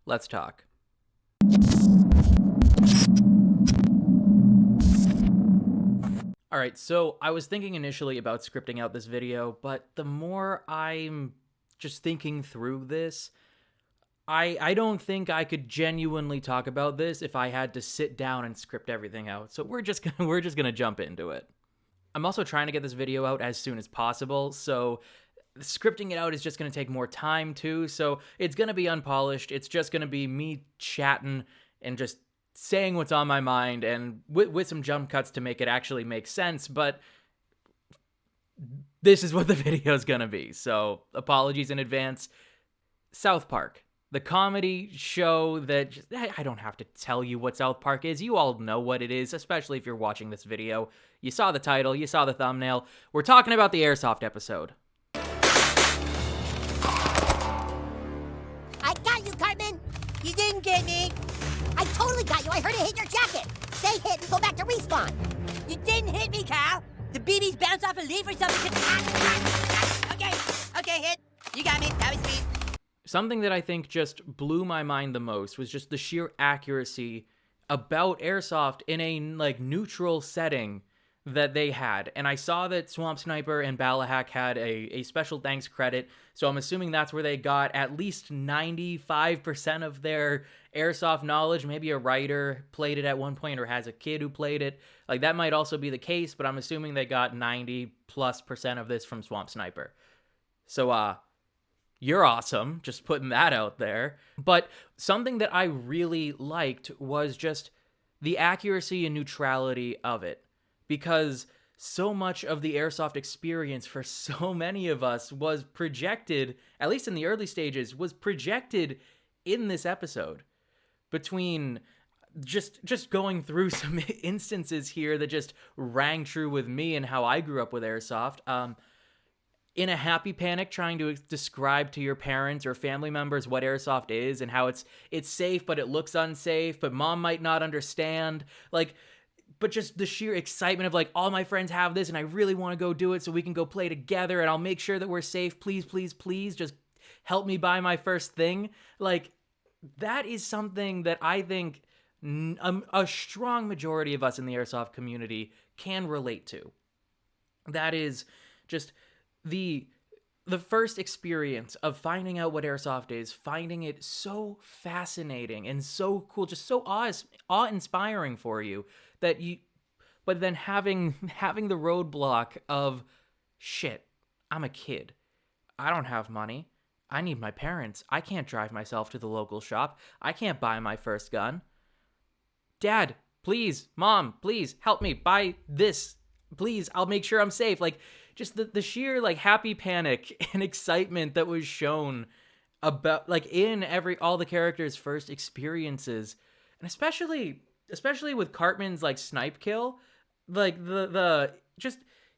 Let's talk. Alright, so I was thinking initially about scripting out this video, but the more I'm just thinking through this, I don't think I could genuinely talk about this if I had to sit down and script everything out. So we're just gonna jump into it. I'm also trying to get this video out as soon as possible, so scripting it out is just going to take more time too. So it's going to be unpolished. It's just going to be me chatting and just saying what's on my mind, and with some jump cuts to make it actually make sense. But this is what the video is going to be. So apologies in advance. South Park, the comedy show that I don't have to tell you what South Park is. You all know what it is, especially if you're watching this video. You saw the title, you saw the thumbnail. We're talking about the Airsoft episode. I got you, Cartman. You didn't get me. I totally got you. I heard it hit your jacket. Stay hit and go back to respawn. You didn't hit me, Cal. The BBs bounced off a leaf or something. Okay, hit. You got me. That was sweet. Something that I think just blew my mind the most was just the sheer accuracy about Airsoft in a neutral setting that they had. And I saw that Swamp Sniper and Balahack had a special thanks credit, so I'm assuming that's where they got at least 95% of their Airsoft knowledge. Maybe a writer played it at one point or has a kid who played it. That might also be the case, but I'm assuming they got 90+% of this from Swamp Sniper. So, you're awesome, just putting that out there. But something that I really liked was just the accuracy and neutrality of it. Because so much of the Airsoft experience for so many of us was projected, at least in the early stages, was projected in this episode. Between just going through some instances here that just rang true with me and how I grew up with Airsoft. In a happy panic, trying to describe to your parents or family members what Airsoft is and how it's safe, but it looks unsafe, but mom might not understand. But just the sheer excitement of all my friends have this and I really want to go do it so we can go play together and I'll make sure that we're safe. Please, please, please just help me buy my first thing. That is something that I think a strong majority of us in the Airsoft community can relate to. That is just the first experience of finding out what Airsoft is, finding it so fascinating and so cool, just so awe-inspiring for you but then having the roadblock of, shit, I'm a kid. I don't have money. I need my parents. I can't drive myself to the local shop. I can't buy my first gun. Dad, please, Mom, please help me buy this. Please, I'll make sure I'm safe. Just the sheer happy panic and excitement that was shown about in all the characters' first experiences, and especially with Cartman's snipe kill,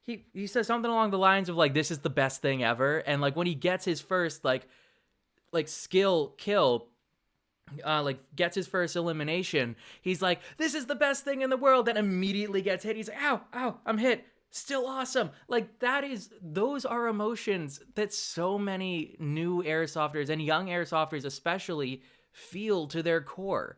he says something along the lines of this is the best thing ever, and when he gets his first skill kill, gets his first elimination, he's like, this is the best thing in the world, then immediately gets hit. He's like, ow, I'm hit. Still awesome. Those are emotions that so many new Airsofters and young Airsofters especially feel to their core.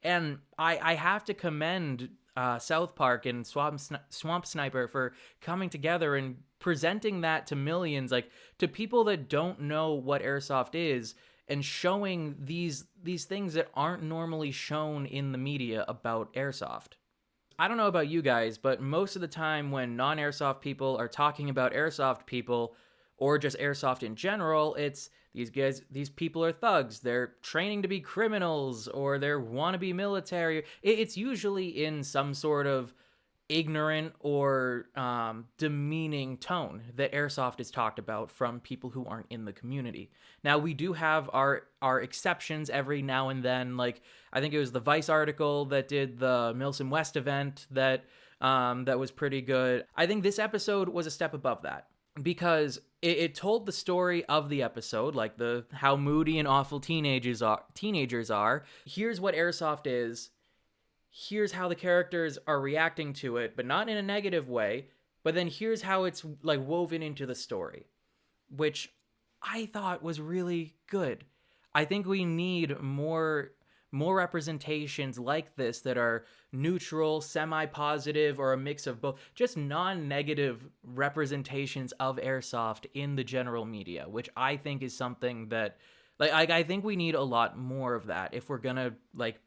And I have to commend South Park and Swamp Sniper for coming together and presenting that to millions, to people that don't know what Airsoft is, and showing these things that aren't normally shown in the media about Airsoft. I don't know about you guys, but most of the time when non-Airsoft people are talking about Airsoft people, or just Airsoft in general, it's these people are thugs. They're training to be criminals, or they're wannabe military. It's usually in some sort of ignorant or demeaning tone that Airsoft is talked about from people who aren't in the community. Now, we do have our exceptions every now and then. I think it was the Vice article that did the Milson West event that was pretty good. I think this episode was a step above that, because it told the story of the episode, how moody and awful teenagers are. Here's what Airsoft is. Here's how the characters are reacting to it, but not in a negative way. But then here's how it's woven into the story, which I thought was really good. I think we need more representations like this that are neutral, semi-positive, or a mix of both, just non-negative representations of airsoft in the general media, which I think is something that I think we need a lot more of that if we're gonna like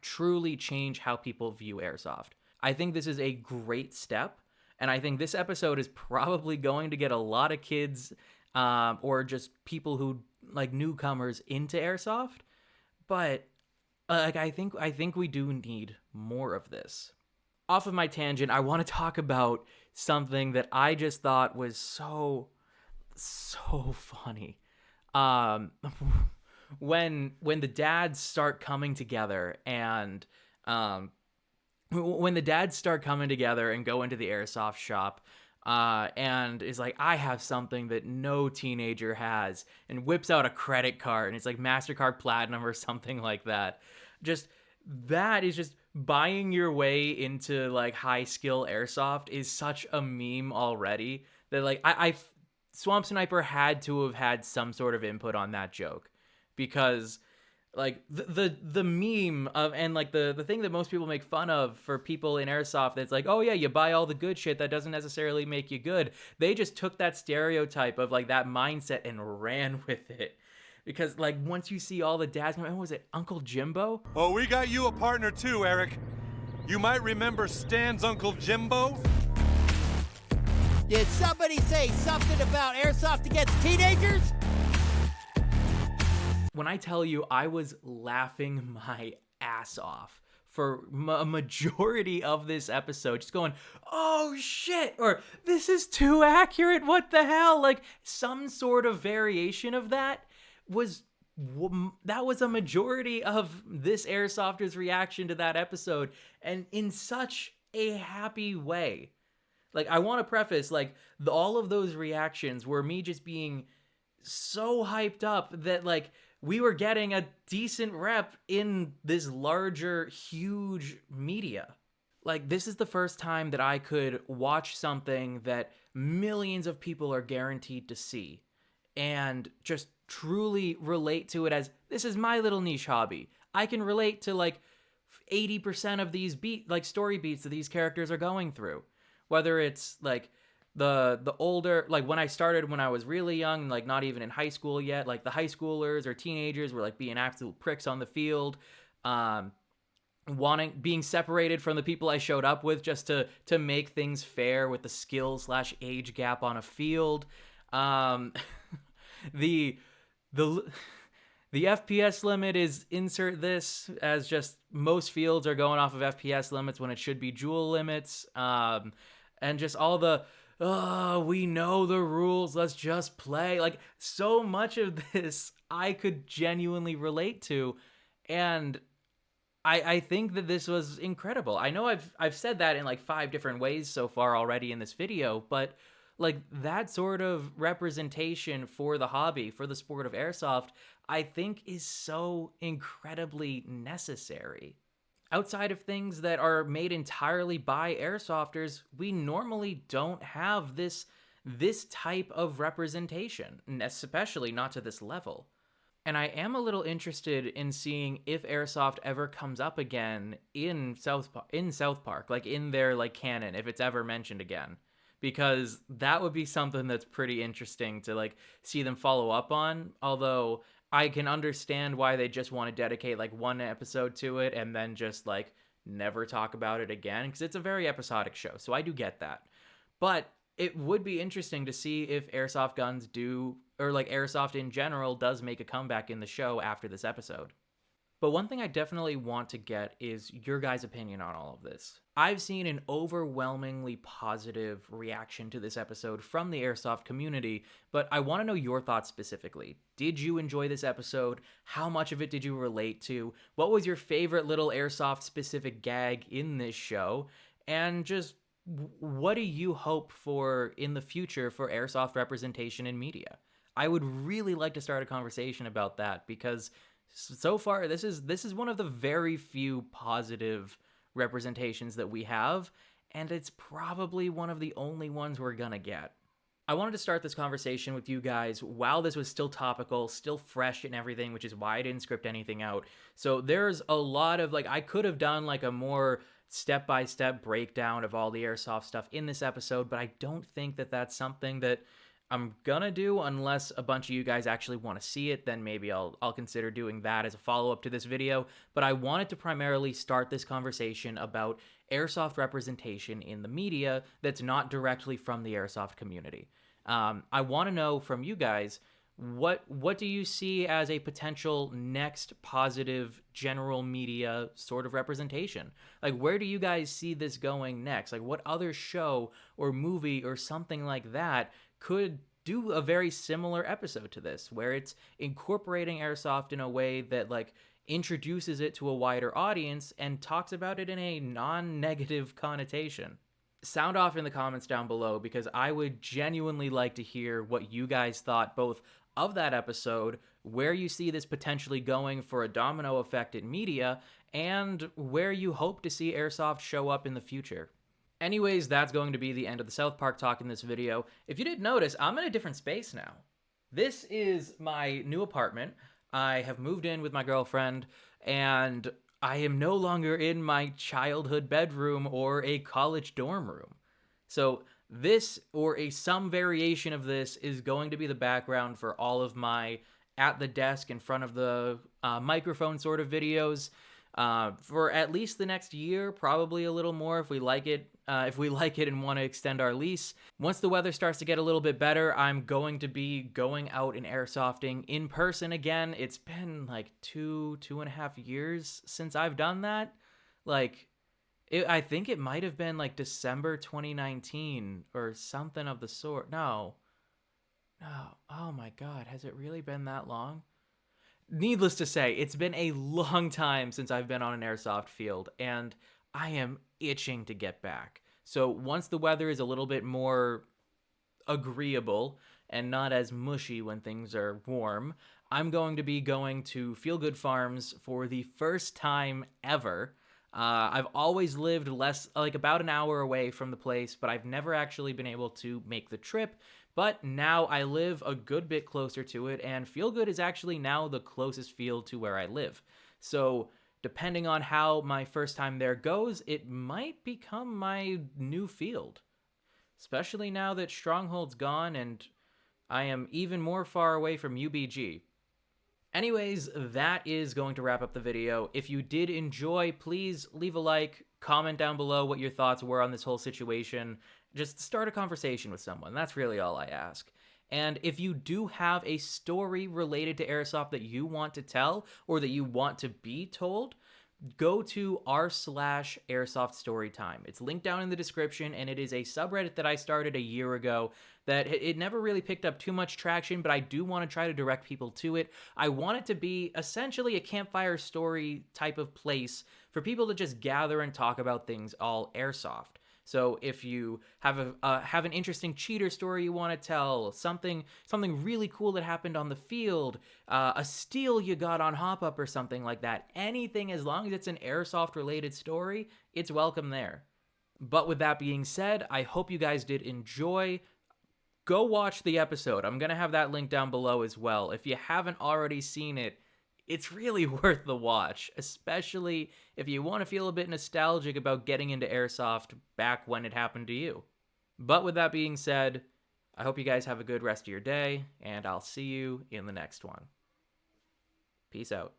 truly change how people view airsoft. I think this is a great step, and I think this episode is probably going to get a lot of kids or just people who like newcomers into airsoft. But I think we do need more of this. Off of my tangent, I want to talk about something that I just thought was so funny. When the dads start coming together and when the dads start coming together and go into the airsoft shop, and is like, I have something that no teenager has, and whips out a credit card, and it's like MasterCard Platinum or something like that. Just, that is just buying your way into like high skill airsoft is such a meme already that like I Swamp Sniper had to have had some sort of input on that joke, because like the meme of, and like the thing that most people make fun of for people in airsoft, that's like, oh yeah, you buy all the good shit, that doesn't necessarily make you good. They just took that stereotype of like that mindset and ran with it, because like once you see all the dads, what was it, Uncle Jimbo? Oh, we got you a partner too, Eric. You might remember Stan's Uncle Jimbo. Did somebody say something about airsoft against teenagers? When I tell you, I was laughing my ass off for a majority of this episode, just going, oh shit, or this is too accurate, what the hell? Like some sort of variation of that was a majority of this Airsofter's reaction to that episode, and in such a happy way. Like, I want to preface, like, all of those reactions were me just being so hyped up that, like, we were getting a decent rep in this larger, huge media. Like, this is the first time that I could watch something that millions of people are guaranteed to see and just truly relate to it as, this is my little niche hobby. I can relate to, like, 80% of these story beats that these characters are going through. Whether it's like the older, like when I started when I was really young, like not even in high school yet, like the high schoolers or teenagers were like being absolute pricks on the field, being separated from the people I showed up with just to make things fair with the skill/age gap on a field. The FPS limit is, insert this, as just most fields are going off of FPS limits when it should be Joule limits. And just all the, oh, we know the rules, let's just play. Like, so much of this I could genuinely relate to. And I think that this was incredible. I know I've said that in like 5 different ways so far already in this video, but like that sort of representation for the hobby, for the sport of airsoft, I think is so incredibly necessary. Outside of things that are made entirely by airsofters, we normally don't have this type of representation, especially not to this level. And I am a little interested in seeing if airsoft ever comes up again in South Park, like in their like canon, if it's ever mentioned again. Because that would be something that's pretty interesting to like see them follow up on, although I can understand why they just want to dedicate like one episode to it and then just like never talk about it again, because it's a very episodic show, so I do get that. But it would be interesting to see if airsoft guns do, or like airsoft in general does make a comeback in the show after this episode. But one thing I definitely want to get is your guys' opinion on all of this. I've seen an overwhelmingly positive reaction to this episode from the Airsoft community, but I want to know your thoughts specifically. Did you enjoy this episode? How much of it did you relate to? What was your favorite little Airsoft-specific gag in this show? And just what do you hope for in the future for Airsoft representation in media? I would really like to start a conversation about that, because so far this is one of the very few positive representations that we have, and it's probably one of the only ones we're gonna get. I wanted to start this conversation with you guys while this was still topical, still fresh and everything, which is why I didn't script anything out. So there's a lot of I could have done a more step-by-step breakdown of all the Airsoft stuff in this episode, but I don't think that that's something that I'm gonna do unless a bunch of you guys actually want to see it. Then maybe I'll consider doing that as a follow-up to this video. But I wanted to primarily start this conversation about Airsoft representation in the media that's not directly from the Airsoft community. I want to know from you guys, what do you see as a potential next positive general media sort of representation? Where do you guys see this going next? What other show or movie or something like that could do a very similar episode to this, where it's incorporating Airsoft in a way that introduces it to a wider audience and talks about it in a non-negative connotation? Sound off in the comments down below, because I would genuinely like to hear what you guys thought both of that episode, where you see this potentially going for a domino effect in media, and where you hope to see Airsoft show up in the future. Anyways, that's going to be the end of the South Park talk in this video. If you didn't notice, I'm in a different space now. This is my new apartment. I have moved in with my girlfriend, and I am no longer in my childhood bedroom or a college dorm room. So this, or some variation of this, is going to be the background for all of my at the desk in front of the microphone sort of videos. For at least the next year, probably a little more if we like it. If we like it and want to extend our lease. Once the weather starts to get a little bit better, I'm going to be going out and airsofting in person again. It's been 2.5 years since I've done that. I think it might have been December 2019 or something of the sort. No. Oh my God, has it really been that long? Needless to say, it's been a long time since I've been on an airsoft field, and I am itching to get back. So once the weather is a little bit more agreeable and not as mushy when things are warm, I'm going to be going to Feel Good Farms for the first time ever. I've always lived about an hour away from the place, but I've never actually been able to make the trip. But now I live a good bit closer to it, and Feel Good is actually now the closest field to where I live. So depending on how my first time there goes, it might become my new field. Especially now that Stronghold's gone and I am even more far away from UBG. Anyways, that is going to wrap up the video. If you did enjoy, please leave a like, comment down below what your thoughts were on this whole situation. Just start a conversation with someone. That's really all I ask. And if you do have a story related to Airsoft that you want to tell or that you want to be told, go to r/Airsoft Storytime. It's linked down in the description, and it is a subreddit that I started a year ago that it never really picked up too much traction, but I do want to try to direct people to it. I want it to be essentially a campfire story type of place for people to just gather and talk about things all Airsoft. So if you have an interesting cheater story you want to tell, something really cool that happened on the field, a steal you got on hop up or something like that, anything as long as it's an Airsoft related story, it's welcome there. But with that being said, I hope you guys did enjoy. Go watch the episode. I'm going to have that link down below as well. If you haven't already seen it, it's really worth the watch, especially if you want to feel a bit nostalgic about getting into Airsoft back when it happened to you. But with that being said, I hope you guys have a good rest of your day, and I'll see you in the next one. Peace out.